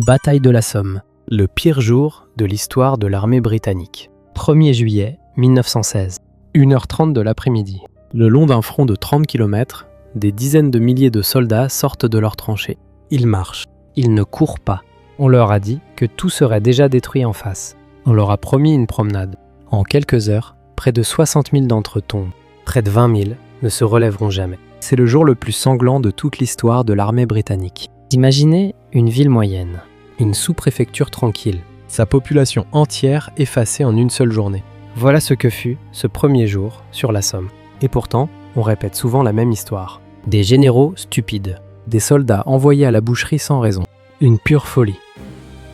Bataille de la Somme, le pire jour de l'histoire de l'armée britannique. 1er juillet 1916, 1h30 de l'après-midi. Le long d'un front de 30 km, des dizaines de milliers de soldats sortent de leurs tranchées. Ils marchent, ils ne courent pas. On leur a dit que tout serait déjà détruit en face. On leur a promis une promenade. En quelques heures, près de 60 000 d'entre eux tombent. Près de 20 000 ne se relèveront jamais. C'est le jour le plus sanglant de toute l'histoire de l'armée britannique. Imaginez une ville moyenne, une sous-préfecture tranquille, sa population entière effacée en une seule journée. Voilà ce que fut ce premier jour sur la Somme. Et pourtant, on répète souvent la même histoire. Des généraux stupides, des soldats envoyés à la boucherie sans raison. Une pure folie.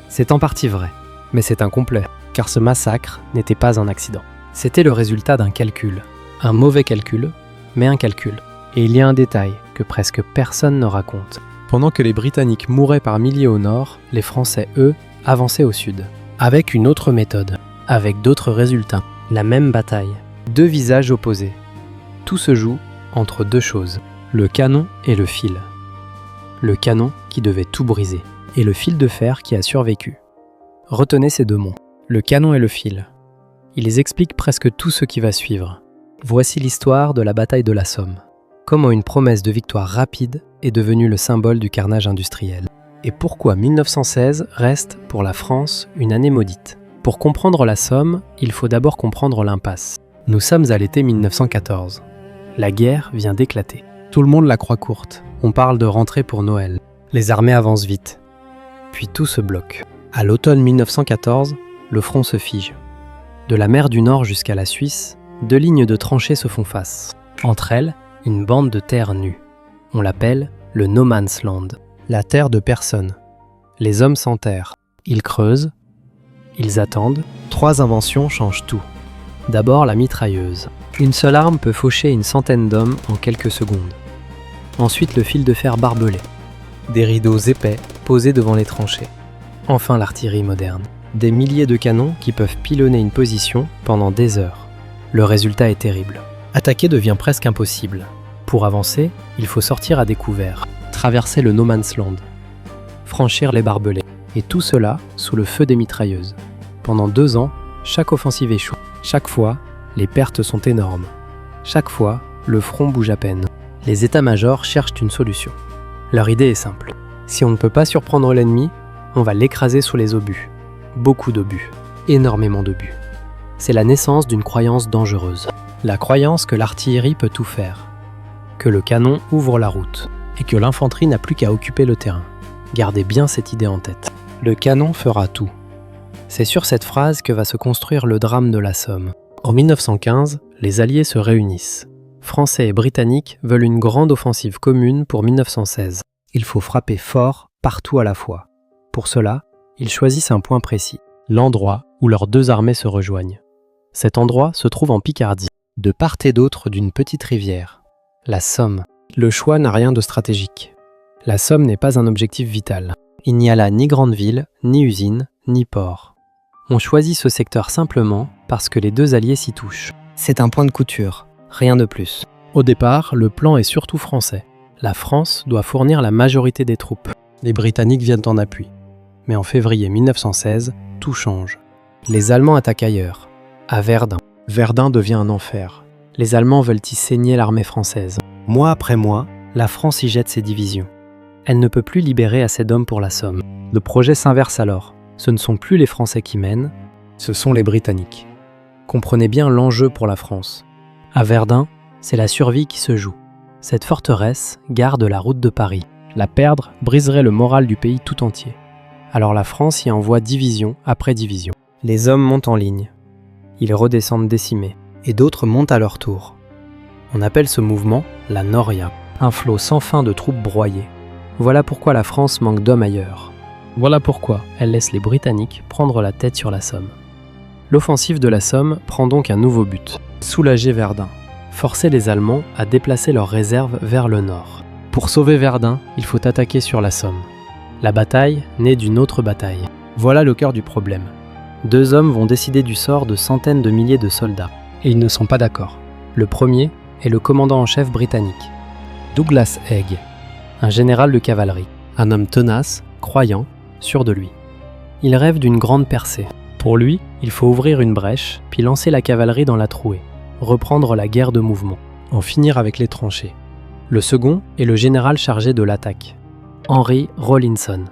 C'est en partie vrai, mais c'est incomplet, car ce massacre n'était pas un accident. C'était le résultat d'un calcul. Un mauvais calcul, mais un calcul. Et il y a un détail que presque personne ne raconte. Pendant que les Britanniques mouraient par milliers au nord, les Français, eux, avançaient au sud. Avec une autre méthode, avec d'autres résultats. La même bataille. Deux visages opposés. Tout se joue entre deux choses, le canon et le fil. Le canon qui devait tout briser, et le fil de fer qui a survécu. Retenez ces deux mots, le canon et le fil. Ils expliquent presque tout ce qui va suivre. Voici l'histoire de la bataille de la Somme. Comment une promesse de victoire rapide est devenue le symbole du carnage industriel. Et pourquoi 1916 reste, pour la France, une année maudite. Pour comprendre la Somme, il faut d'abord comprendre l'impasse. Nous sommes à l'été 1914. La guerre vient d'éclater. Tout le monde la croit courte. On parle de rentrée pour Noël. Les armées avancent vite. Puis tout se bloque. À l'automne 1914, le front se fige. De la mer du Nord jusqu'à la Suisse, deux lignes de tranchées se font face. Entre elles, une bande de terre nue. On l'appelle le No Man's Land, la terre de personne. Les hommes s'enterrent. Ils creusent, ils attendent. Trois inventions changent tout. D'abord la mitrailleuse. Une seule arme peut faucher une centaine d'hommes en quelques secondes. Ensuite le fil de fer barbelé. Des rideaux épais posés devant les tranchées. Enfin l'artillerie moderne. Des milliers de canons qui peuvent pilonner une position pendant des heures. Le résultat est terrible. Attaquer devient presque impossible. Pour avancer, il faut sortir à découvert, traverser le No Man's Land, franchir les barbelés, et tout cela sous le feu des mitrailleuses. Pendant 2 ans, chaque offensive échoue. Chaque fois, les pertes sont énormes. Chaque fois, le front bouge à peine. Les états-majors cherchent une solution. Leur idée est simple. Si on ne peut pas surprendre l'ennemi, on va l'écraser sous les obus. Beaucoup d'obus. Énormément d'obus. C'est la naissance d'une croyance dangereuse. La croyance que l'artillerie peut tout faire. Que le canon ouvre la route. Et que l'infanterie n'a plus qu'à occuper le terrain. Gardez bien cette idée en tête. Le canon fera tout. C'est sur cette phrase que va se construire le drame de la Somme. En 1915, les Alliés se réunissent. Français et Britanniques veulent une grande offensive commune pour 1916. Il faut frapper fort, partout à la fois. Pour cela, ils choisissent un point précis, l'endroit où leurs deux armées se rejoignent. Cet endroit se trouve en Picardie, de part et d'autre d'une petite rivière, la Somme. Le choix n'a rien de stratégique. La Somme n'est pas un objectif vital. Il n'y a là ni grande ville, ni usine, ni port. On choisit ce secteur simplement parce que les deux alliés s'y touchent. C'est un point de couture, rien de plus. Au départ, le plan est surtout français. La France doit fournir la majorité des troupes. Les Britanniques viennent en appui. Mais en février 1916, tout change. Les Allemands attaquent ailleurs, à Verdun. Verdun devient un enfer. Les Allemands veulent y saigner l'armée française. Mois après mois, la France y jette ses divisions. Elle ne peut plus libérer assez d'hommes pour la Somme. Le projet s'inverse alors. Ce ne sont plus les Français qui mènent, ce sont les Britanniques. Comprenez bien l'enjeu pour la France. À Verdun, c'est la survie qui se joue. Cette forteresse garde la route de Paris. La perdre briserait le moral du pays tout entier. Alors la France y envoie division après division. Les hommes montent en ligne. Ils redescendent décimés. Et d'autres montent à leur tour. On appelle ce mouvement la Noria. Un flot sans fin de troupes broyées. Voilà pourquoi la France manque d'hommes ailleurs. Voilà pourquoi elle laisse les Britanniques prendre la tête sur la Somme. L'offensive de la Somme prend donc un nouveau but. Soulager Verdun. Forcer les Allemands à déplacer leurs réserves vers le nord. Pour sauver Verdun, il faut attaquer sur la Somme. La bataille naît d'une autre bataille. Voilà le cœur du problème. Deux hommes vont décider du sort de centaines de milliers de soldats. Et ils ne sont pas d'accord. Le premier est le commandant en chef britannique, Douglas Haig, un général de cavalerie. Un homme tenace, croyant, sûr de lui. Il rêve d'une grande percée. Pour lui, il faut ouvrir une brèche, puis lancer la cavalerie dans la trouée, reprendre la guerre de mouvement, en finir avec les tranchées. Le second est le général chargé de l'attaque, Henry Rawlinson.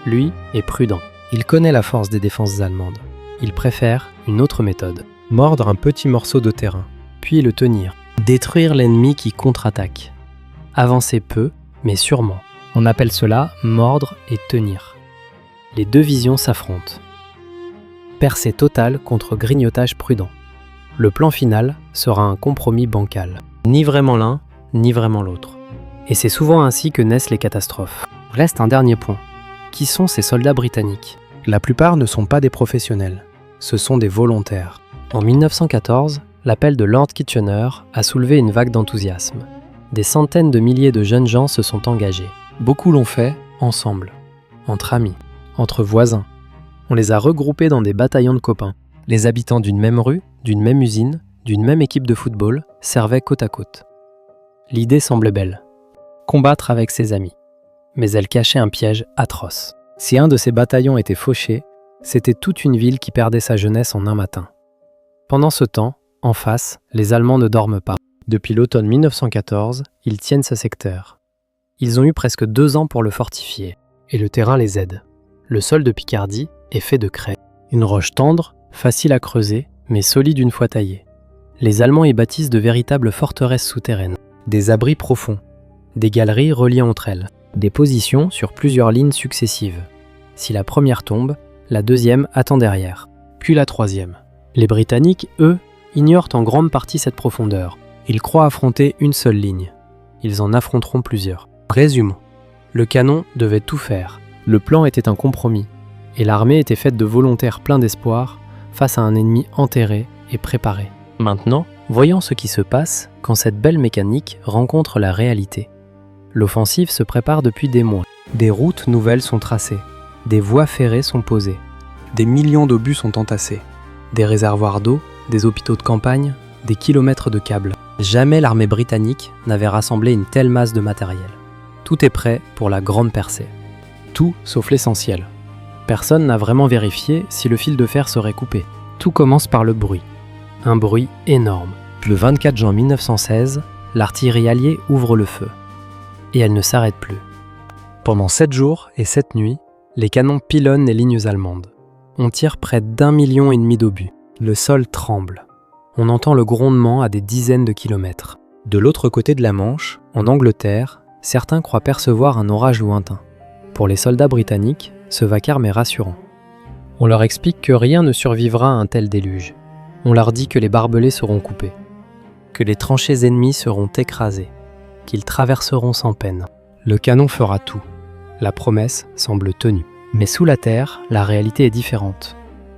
Lui est prudent. Il connaît la force des défenses allemandes. Il préfère une autre méthode. Mordre un petit morceau de terrain, puis le tenir. Détruire l'ennemi qui contre-attaque. Avancer peu, mais sûrement. On appelle cela mordre et tenir. Les deux visions s'affrontent. Percée totale contre grignotage prudent. Le plan final sera un compromis bancal. Ni vraiment l'un, ni vraiment l'autre. Et c'est souvent ainsi que naissent les catastrophes. Reste un dernier point. Qui sont ces soldats britanniques ? La plupart ne sont pas des professionnels. Ce sont des volontaires. En 1914, l'appel de Lord Kitchener a soulevé une vague d'enthousiasme. Des centaines de milliers de jeunes gens se sont engagés. Beaucoup l'ont fait ensemble, entre amis, entre voisins. On les a regroupés dans des bataillons de copains. Les habitants d'une même rue, d'une même usine, d'une même équipe de football servaient côte à côte. L'idée semblait belle. Combattre avec ses amis. Mais elle cachait un piège atroce. Si un de ces bataillons était fauché, c'était toute une ville qui perdait sa jeunesse en un matin. Pendant ce temps, en face, les Allemands ne dorment pas. Depuis l'automne 1914, ils tiennent ce secteur. Ils ont eu presque 2 ans pour le fortifier, et le terrain les aide. Le sol de Picardie est fait de craie. Une roche tendre, facile à creuser, mais solide une fois taillée. Les Allemands y bâtissent de véritables forteresses souterraines, des abris profonds, des galeries reliées entre elles, des positions sur plusieurs lignes successives. Si la première tombe, la deuxième attend derrière, puis la troisième. Les Britanniques, eux, ignorent en grande partie cette profondeur. Ils croient affronter une seule ligne. Ils en affronteront plusieurs. Résumons. Le canon devait tout faire. Le plan était un compromis. Et l'armée était faite de volontaires pleins d'espoir face à un ennemi enterré et préparé. Maintenant, voyons ce qui se passe quand cette belle mécanique rencontre la réalité. L'offensive se prépare depuis des mois. Des routes nouvelles sont tracées. Des voies ferrées sont posées. Des millions d'obus sont entassés. Des réservoirs d'eau, des hôpitaux de campagne, des kilomètres de câbles. Jamais l'armée britannique n'avait rassemblé une telle masse de matériel. Tout est prêt pour la grande percée. Tout sauf l'essentiel. Personne n'a vraiment vérifié si le fil de fer serait coupé. Tout commence par le bruit. Un bruit énorme. Le 24 juin 1916, l'artillerie alliée ouvre le feu. Et elle ne s'arrête plus. Pendant 7 jours et 7 nuits, les canons pilonnent les lignes allemandes. On tire près d'1,5 million d'obus. Le sol tremble. On entend le grondement à des dizaines de kilomètres. De l'autre côté de la Manche, en Angleterre, certains croient percevoir un orage lointain. Pour les soldats britanniques, ce vacarme est rassurant. On leur explique que rien ne survivra à un tel déluge. On leur dit que les barbelés seront coupés, que les tranchées ennemies seront écrasées, qu'ils traverseront sans peine. Le canon fera tout. La promesse semble tenue. Mais sous la terre, la réalité est différente.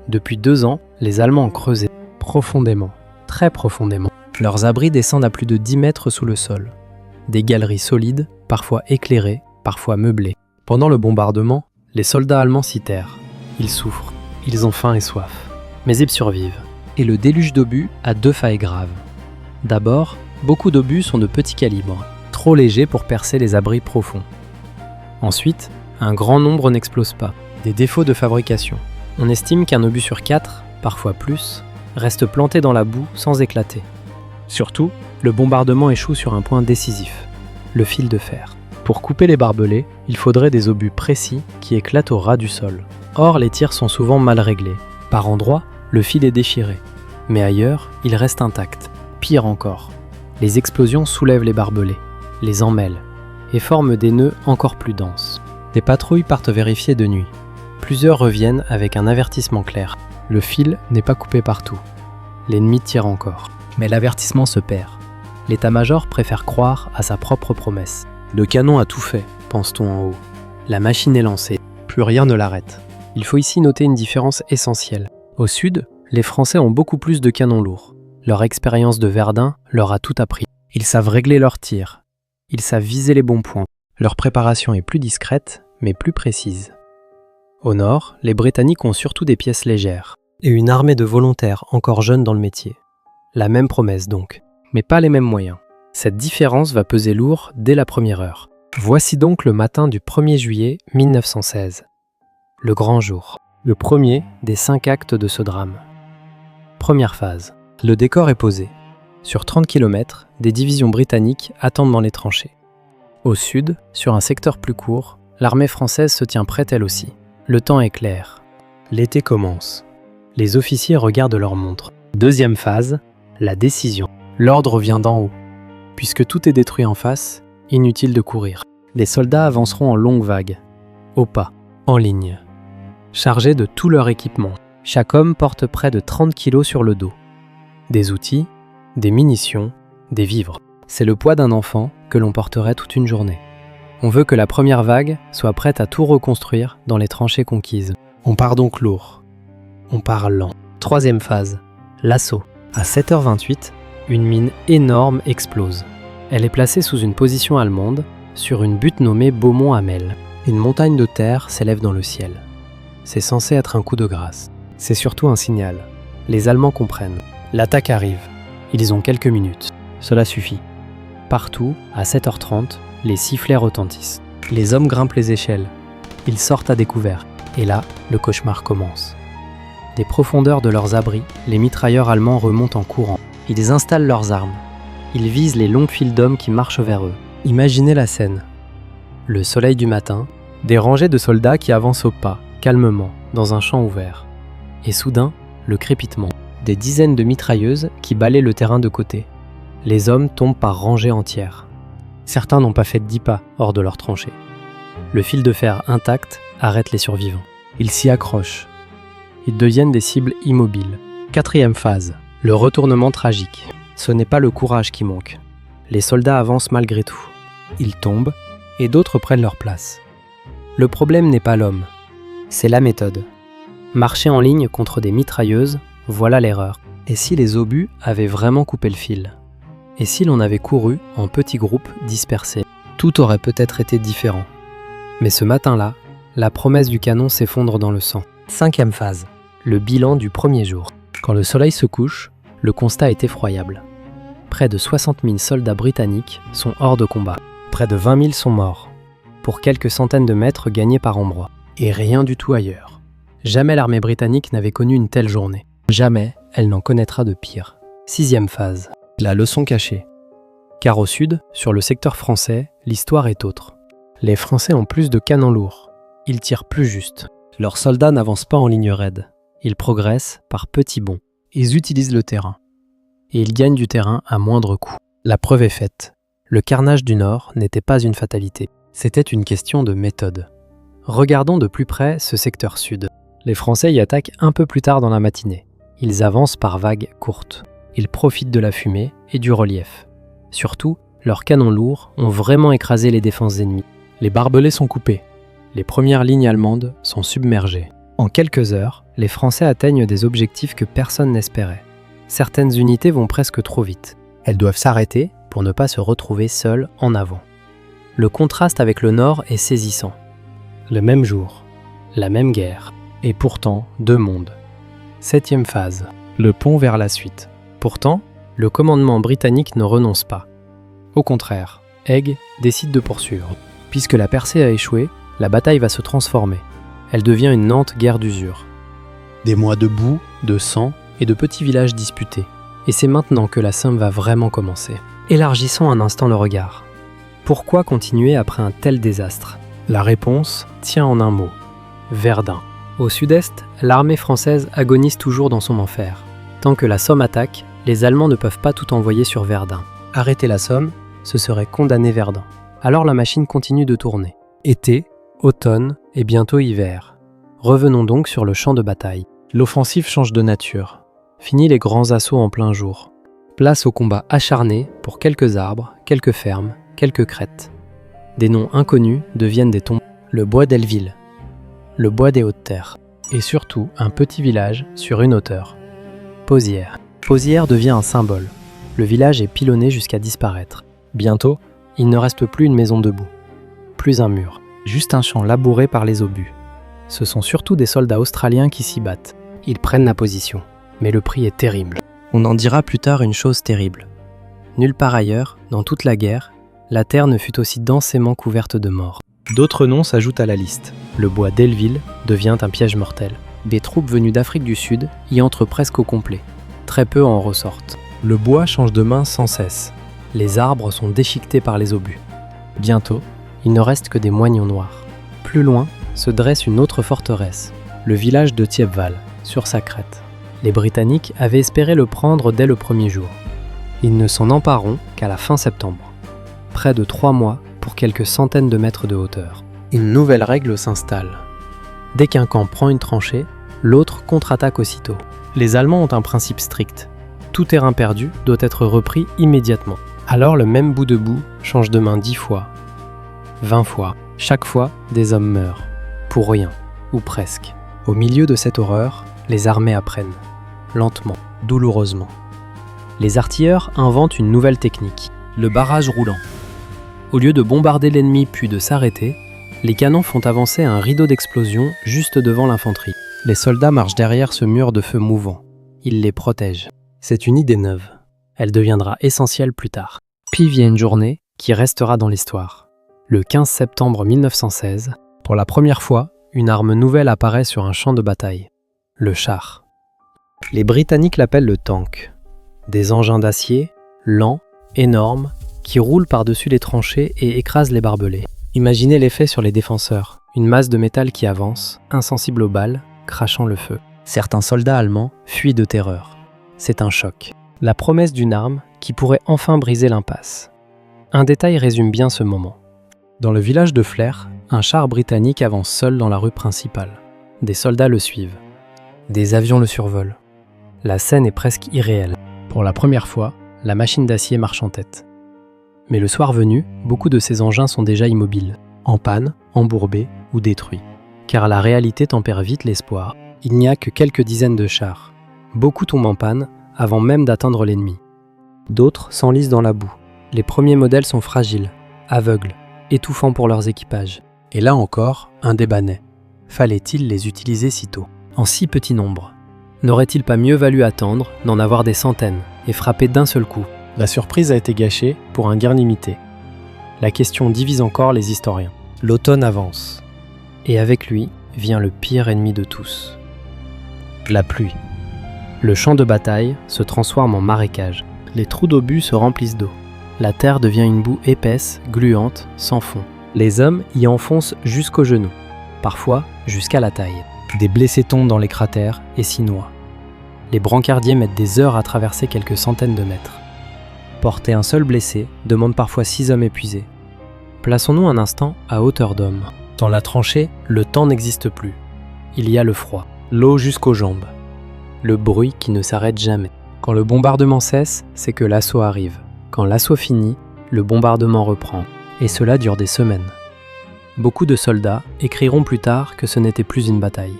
Depuis 2 ans, les Allemands ont creusé profondément, très profondément. Leurs abris descendent à plus de 10 mètres sous le sol. Des galeries solides, parfois éclairées, parfois meublées. Pendant le bombardement, les soldats allemands s'y terrent. Ils souffrent, ils ont faim et soif. Mais ils survivent. Et le déluge d'obus a 2 failles graves. D'abord, beaucoup d'obus sont de petit calibre, trop légers pour percer les abris profonds. Ensuite, un grand nombre n'explosent pas. Des défauts de fabrication. On estime qu'un obus sur 4, parfois plus, reste planté dans la boue sans éclater. Surtout, le bombardement échoue sur un point décisif, le fil de fer. Pour couper les barbelés, il faudrait des obus précis qui éclatent au ras du sol. Or, les tirs sont souvent mal réglés. Par endroits, le fil est déchiré. Mais ailleurs, il reste intact. Pire encore, les explosions soulèvent les barbelés, les emmêlent, et forment des nœuds encore plus denses. Des patrouilles partent vérifier de nuit. Plusieurs reviennent avec un avertissement clair. Le fil n'est pas coupé partout. L'ennemi tire encore. Mais l'avertissement se perd. L'état-major préfère croire à sa propre promesse. Le canon a tout fait, pense-t-on en haut. La machine est lancée. Plus rien ne l'arrête. Il faut ici noter une différence essentielle. Au sud, les Français ont beaucoup plus de canons lourds. Leur expérience de Verdun leur a tout appris. Ils savent régler leurs tirs. Ils savent viser les bons points. Leur préparation est plus discrète, mais plus précise. Au nord, les Britanniques ont surtout des pièces légères, et une armée de volontaires encore jeunes dans le métier. La même promesse donc, mais pas les mêmes moyens. Cette différence va peser lourd dès la première heure. Voici donc le matin du 1er juillet 1916. Le grand jour. Le premier des 5 actes de ce drame. Première phase. Le décor est posé. Sur 30 km, des divisions britanniques attendent dans les tranchées. Au sud, sur un secteur plus court, l'armée française se tient prête elle aussi. Le temps est clair. L'été commence. Les officiers regardent leur montre. Deuxième phase, la décision. L'ordre vient d'en haut. Puisque tout est détruit en face, inutile de courir. Les soldats avanceront en longue vague, au pas, en ligne, chargés de tout leur équipement. Chaque homme porte près de 30 kilos sur le dos. Des outils, des munitions, des vivres. C'est le poids d'un enfant que l'on porterait toute une journée. On veut que la première vague soit prête à tout reconstruire dans les tranchées conquises. On part donc lourd. On part lent. Troisième phase, l'assaut. À 7h28, une mine énorme explose. Elle est placée sous une position allemande, sur une butte nommée Beaumont-Hamel. Une montagne de terre s'élève dans le ciel. C'est censé être un coup de grâce. C'est surtout un signal. Les Allemands comprennent. L'attaque arrive. Ils ont quelques minutes. Cela suffit. Partout, à 7h30, les sifflets retentissent. Les hommes grimpent les échelles. Ils sortent à découvert. Et là, le cauchemar commence. Des profondeurs de leurs abris, les mitrailleurs allemands remontent en courant. Ils installent leurs armes. Ils visent les longues files d'hommes qui marchent vers eux. Imaginez la scène. Le soleil du matin, des rangées de soldats qui avancent au pas, calmement, dans un champ ouvert. Et soudain, le crépitement. Des dizaines de mitrailleuses qui balaient le terrain de côté. Les hommes tombent par rangées entières. Certains n'ont pas fait 10 pas hors de leur tranchée. Le fil de fer intact arrête les survivants. Ils s'y accrochent. Ils deviennent des cibles immobiles. Quatrième phase, le retournement tragique. Ce n'est pas le courage qui manque. Les soldats avancent malgré tout. Ils tombent et d'autres prennent leur place. Le problème n'est pas l'homme, c'est la méthode. Marcher en ligne contre des mitrailleuses, voilà l'erreur. Et si les obus avaient vraiment coupé le fil? Et si l'on avait couru en petits groupes dispersés? Tout aurait peut-être été différent. Mais ce matin-là, la promesse du canon s'effondre dans le sang. Cinquième phase, le bilan du premier jour. Quand le soleil se couche, le constat est effroyable. Près de 60 000 soldats britanniques sont hors de combat. Près de 20 000 sont morts, pour quelques centaines de mètres gagnés par endroits. Et rien du tout ailleurs. Jamais l'armée britannique n'avait connu une telle journée. Jamais elle n'en connaîtra de pire. Sixième phase, la leçon cachée. Car au sud, sur le secteur français, l'histoire est autre. Les Français ont plus de canons lourds. Ils tirent plus juste. Leurs soldats n'avancent pas en ligne raide. Ils progressent par petits bonds. Ils utilisent le terrain. Et ils gagnent du terrain à moindre coût. La preuve est faite. Le carnage du Nord n'était pas une fatalité. C'était une question de méthode. Regardons de plus près ce secteur sud. Les Français y attaquent un peu plus tard dans la matinée. Ils avancent par vagues courtes. Ils profitent de la fumée et du relief. Surtout, leurs canons lourds ont vraiment écrasé les défenses ennemies. Les barbelés sont coupés. Les premières lignes allemandes sont submergées. En quelques heures, les Français atteignent des objectifs que personne n'espérait. Certaines unités vont presque trop vite. Elles doivent s'arrêter pour ne pas se retrouver seules en avant. Le contraste avec le Nord est saisissant. Le même jour, la même guerre, et pourtant 2 mondes. Septième phase, le pont vers la suite. Pourtant, le commandement britannique ne renonce pas. Au contraire, Haig décide de poursuivre. Puisque la percée a échoué, la bataille va se transformer. Elle devient une Nantes guerre d'usure. Des mois de boue, de sang et de petits villages disputés. Et c'est maintenant que la Somme va vraiment commencer. Élargissons un instant le regard. Pourquoi continuer après un tel désastre? La réponse tient en un mot. Verdun. Au sud-est, l'armée française agonise toujours dans son enfer. Tant que la Somme attaque, les Allemands ne peuvent pas tout envoyer sur Verdun. Arrêter la Somme, ce serait condamner Verdun. Alors la machine continue de tourner. Été, automne et bientôt hiver. Revenons donc sur le champ de bataille. L'offensive change de nature. Fini les grands assauts en plein jour. Place au combat acharné pour quelques arbres, quelques fermes, quelques crêtes. Des noms inconnus deviennent des tombes. Le bois d'Elleville, le bois des Hautes-Terres, et surtout un petit village sur une hauteur. Pozières. Pozières devient un symbole. Le village est pilonné jusqu'à disparaître. Bientôt, il ne reste plus une maison debout. Plus un mur. Juste un champ labouré par les obus. Ce sont surtout des soldats australiens qui s'y battent. Ils prennent la position. Mais le prix est terrible. On en dira plus tard une chose terrible. Nulle part ailleurs, dans toute la guerre, la terre ne fut aussi densément couverte de morts. D'autres noms s'ajoutent à la liste. Le bois d'Elleville devient un piège mortel. Des troupes venues d'Afrique du Sud y entrent presque au complet. Très peu en ressortent. Le bois change de main sans cesse. Les arbres sont déchiquetés par les obus. Bientôt, il ne reste que des moignons noirs. Plus loin se dresse une autre forteresse, le village de Thiepval, sur sa crête. Les Britanniques avaient espéré le prendre dès le premier jour. Ils ne s'en empareront qu'à la fin septembre. Près de 3 mois pour quelques centaines de mètres de hauteur. Une nouvelle règle s'installe. Dès qu'un camp prend une tranchée, l'autre contre-attaque aussitôt. Les Allemands ont un principe strict. Tout terrain perdu doit être repris immédiatement. Alors le même bout de boue change de main 10 fois, 20 fois. Chaque fois, des hommes meurent. Pour rien, ou presque. Au milieu de cette horreur, les armées apprennent. Lentement, douloureusement. Les artilleurs inventent une nouvelle technique, le barrage roulant. Au lieu de bombarder l'ennemi puis de s'arrêter, les canons font avancer un rideau d'explosion juste devant l'infanterie. Les soldats marchent derrière ce mur de feu mouvant. Ils les protègent. C'est une idée neuve. Elle deviendra essentielle plus tard. Puis vient une journée qui restera dans l'histoire. Le 15 septembre 1916, pour la première fois, une arme nouvelle apparaît sur un champ de bataille. Le char. Les Britanniques l'appellent le tank. Des engins d'acier, lents, énormes, qui roulent par-dessus les tranchées et écrasent les barbelés. Imaginez l'effet sur les défenseurs. Une masse de métal qui avance, insensible aux balles, crachant le feu. Certains soldats allemands fuient de terreur. C'est un choc. La promesse d'une arme qui pourrait enfin briser l'impasse. Un détail résume bien ce moment. Dans le village de Flers, un char britannique avance seul dans la rue principale. Des soldats le suivent. Des avions le survolent. La scène est presque irréelle. Pour la première fois, la machine d'acier marche en tête. Mais le soir venu, beaucoup de ces engins sont déjà immobiles, en panne, embourbés ou détruits. Car la réalité tempère vite l'espoir. Il n'y a que quelques dizaines de chars. Beaucoup tombent en panne avant même d'atteindre l'ennemi. D'autres s'enlisent dans la boue. Les premiers modèles sont fragiles, aveugles, étouffants pour leurs équipages. Et là encore, un débat naît. Fallait-il les utiliser si tôt, en si petit nombre? N'aurait-il pas mieux valu attendre, d'en avoir des centaines, et frapper d'un seul coup? La surprise a été gâchée pour un gain limité. La question divise encore les historiens. L'automne avance. Et avec lui vient le pire ennemi de tous. La pluie. Le champ de bataille se transforme en marécage. Les trous d'obus se remplissent d'eau. La terre devient une boue épaisse, gluante, sans fond. Les hommes y enfoncent jusqu'aux genoux, parfois jusqu'à la taille. Des blessés tombent dans les cratères et s'y noient. Les brancardiers mettent des heures à traverser quelques centaines de mètres. Porter un seul blessé demande parfois 6 hommes épuisés. Plaçons-nous un instant à hauteur d'homme. Dans la tranchée, le temps n'existe plus. Il y a le froid, l'eau jusqu'aux jambes, le bruit qui ne s'arrête jamais. Quand le bombardement cesse, c'est que l'assaut arrive. Quand l'assaut finit, le bombardement reprend. Et cela dure des semaines. Beaucoup de soldats écriront plus tard que ce n'était plus une bataille,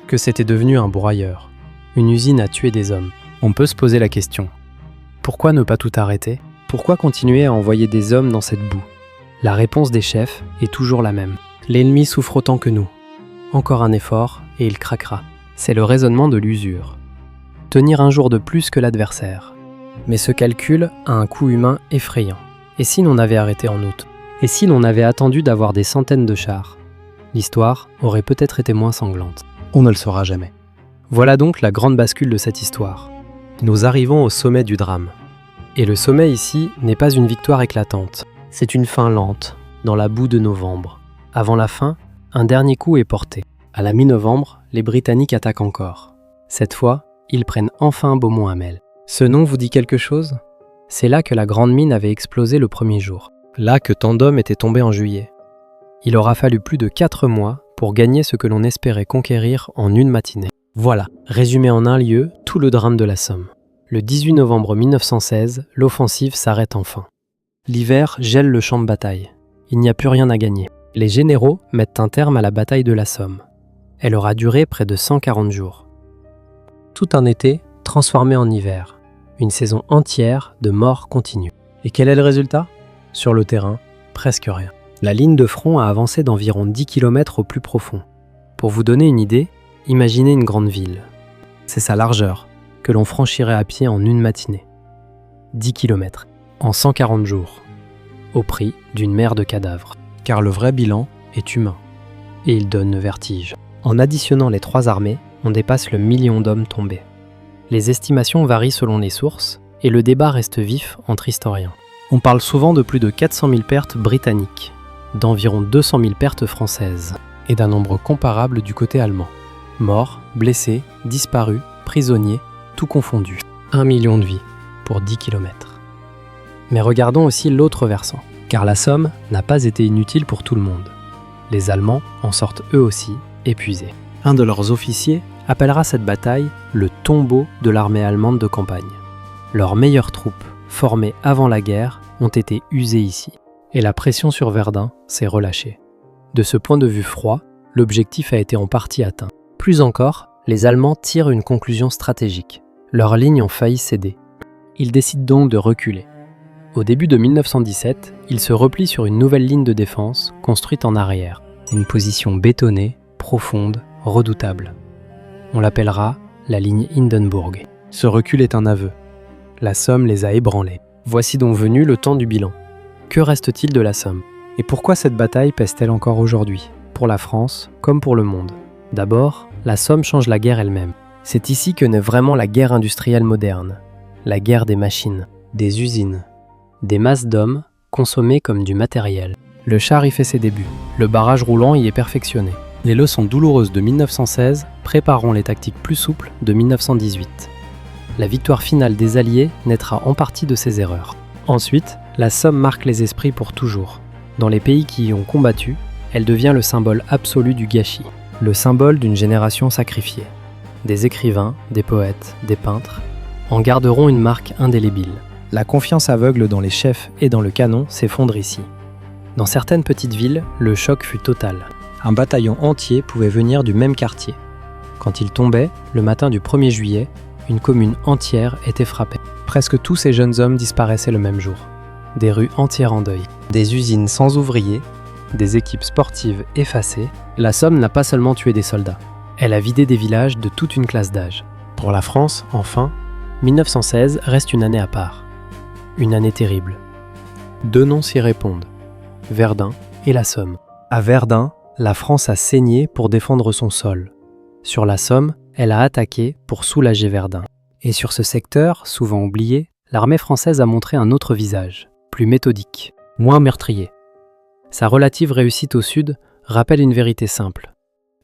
que c'était devenu un broyeur, une usine à tuer des hommes. On peut se poser la question. Pourquoi ne pas tout arrêter? Pourquoi continuer à envoyer des hommes dans cette boue? La réponse des chefs est toujours la même. L'ennemi souffre autant que nous. Encore un effort et il craquera. C'est le raisonnement de l'usure. Tenir un jour de plus que l'adversaire. Mais ce calcul a un coût humain effrayant. Et si l'on avait arrêté en août? Et si l'on avait attendu d'avoir des centaines de chars? L'histoire aurait peut-être été moins sanglante. On ne le saura jamais. Voilà donc la grande bascule de cette histoire. Nous arrivons au sommet du drame. Et le sommet ici n'est pas une victoire éclatante. C'est une fin lente, dans la boue de novembre. Avant la fin, un dernier coup est porté. À la mi-novembre, les Britanniques attaquent encore. Cette fois, ils prennent enfin Beaumont-Hamel. Ce nom vous dit quelque chose? C'est là que la grande mine avait explosé le premier jour. Là que tant d'hommes étaient tombés en juillet. Il aura fallu plus de 4 mois pour gagner ce que l'on espérait conquérir en une matinée. Voilà, résumé en un lieu, tout le drame de la Somme. Le 18 novembre 1916, l'offensive s'arrête enfin. L'hiver gèle le champ de bataille. Il n'y a plus rien à gagner. Les généraux mettent un terme à la bataille de la Somme. Elle aura duré près de 140 jours. Tout un été transformé en hiver. Une saison entière de morts continues. Et quel est le résultat? Sur le terrain, presque rien. La ligne de front a avancé d'environ 10 km au plus profond. Pour vous donner une idée, imaginez une grande ville. C'est sa largeur, que l'on franchirait à pied en une matinée. 10 km, en 140 jours, au prix d'une mer de cadavres. Car le vrai bilan est humain. Et il donne le vertige. En additionnant les 3 armées, on dépasse le million d'hommes tombés. Les estimations varient selon les sources, et le débat reste vif entre historiens. On parle souvent de plus de 400 000 pertes britanniques, d'environ 200 000 pertes françaises, et d'un nombre comparable du côté allemand. Morts, blessés, disparus, prisonniers, tout confondu. 1 million de vies pour 10 km. Mais regardons aussi l'autre versant, car la Somme n'a pas été inutile pour tout le monde. Les Allemands en sortent eux aussi épuisés. Un de leurs officiers appellera cette bataille le tombeau de l'armée allemande de campagne. Leurs meilleures troupes, formées avant la guerre, ont été usées ici, et la pression sur Verdun s'est relâchée. De ce point de vue froid, l'objectif a été en partie atteint. Plus encore, les Allemands tirent une conclusion stratégique. Leurs lignes ont failli céder. Ils décident donc de reculer. Au début de 1917, ils se replient sur une nouvelle ligne de défense construite en arrière. Une position bétonnée, profonde, redoutable. On l'appellera la ligne Hindenburg. Ce recul est un aveu. La Somme les a ébranlés. Voici donc venu le temps du bilan. Que reste-t-il de la Somme? Et pourquoi cette bataille pèse-t-elle encore aujourd'hui, pour la France comme pour le monde? D'abord, la Somme change la guerre elle-même. C'est ici que naît vraiment la guerre industrielle moderne, la guerre des machines, des usines, des masses d'hommes consommés comme du matériel. Le char y fait ses débuts, le barrage roulant y est perfectionné. Les leçons douloureuses de 1916 prépareront les tactiques plus souples de 1918. La victoire finale des Alliés naîtra en partie de ces erreurs. Ensuite, la Somme marque les esprits pour toujours. Dans les pays qui y ont combattu, elle devient le symbole absolu du gâchis, le symbole d'une génération sacrifiée. Des écrivains, des poètes, des peintres en garderont une marque indélébile. La confiance aveugle dans les chefs et dans le canon s'effondre ici. Dans certaines petites villes, le choc fut total. Un bataillon entier pouvait venir du même quartier. Quand il tombait, le matin du 1er juillet, une commune entière était frappée. Presque tous ces jeunes hommes disparaissaient le même jour. Des rues entières en deuil, des usines sans ouvriers, des équipes sportives effacées. La Somme n'a pas seulement tué des soldats, elle a vidé des villages de toute une classe d'âge. Pour la France, enfin, 1916 reste une année à part. Une année terrible. 2 noms s'y répondent, Verdun et la Somme. À Verdun, la France a saigné pour défendre son sol. Sur la Somme, elle a attaqué pour soulager Verdun. Et sur ce secteur, souvent oublié, l'armée française a montré un autre visage, plus méthodique, moins meurtrier. Sa relative réussite au sud rappelle une vérité simple.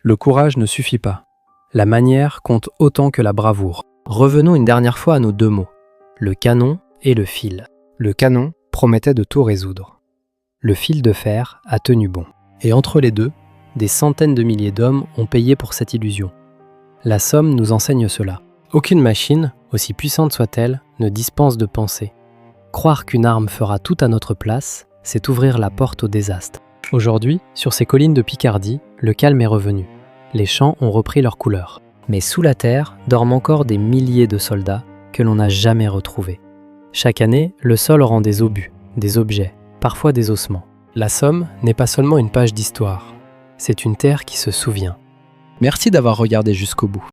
Le courage ne suffit pas. La manière compte autant que la bravoure. Revenons une dernière fois à nos 2 mots, le canon et le fil. Le canon promettait de tout résoudre. Le fil de fer a tenu bon. Et entre les deux, des centaines de milliers d'hommes ont payé pour cette illusion. La Somme nous enseigne cela. Aucune machine, aussi puissante soit-elle, ne dispense de pensée. Croire qu'une arme fera tout à notre place, c'est ouvrir la porte au désastre. Aujourd'hui, sur ces collines de Picardie, le calme est revenu. Les champs ont repris leur couleur. Mais sous la terre dorment encore des milliers de soldats que l'on n'a jamais retrouvés. Chaque année, le sol rend des obus, des objets, parfois des ossements. La Somme n'est pas seulement une page d'histoire, c'est une terre qui se souvient. Merci d'avoir regardé jusqu'au bout.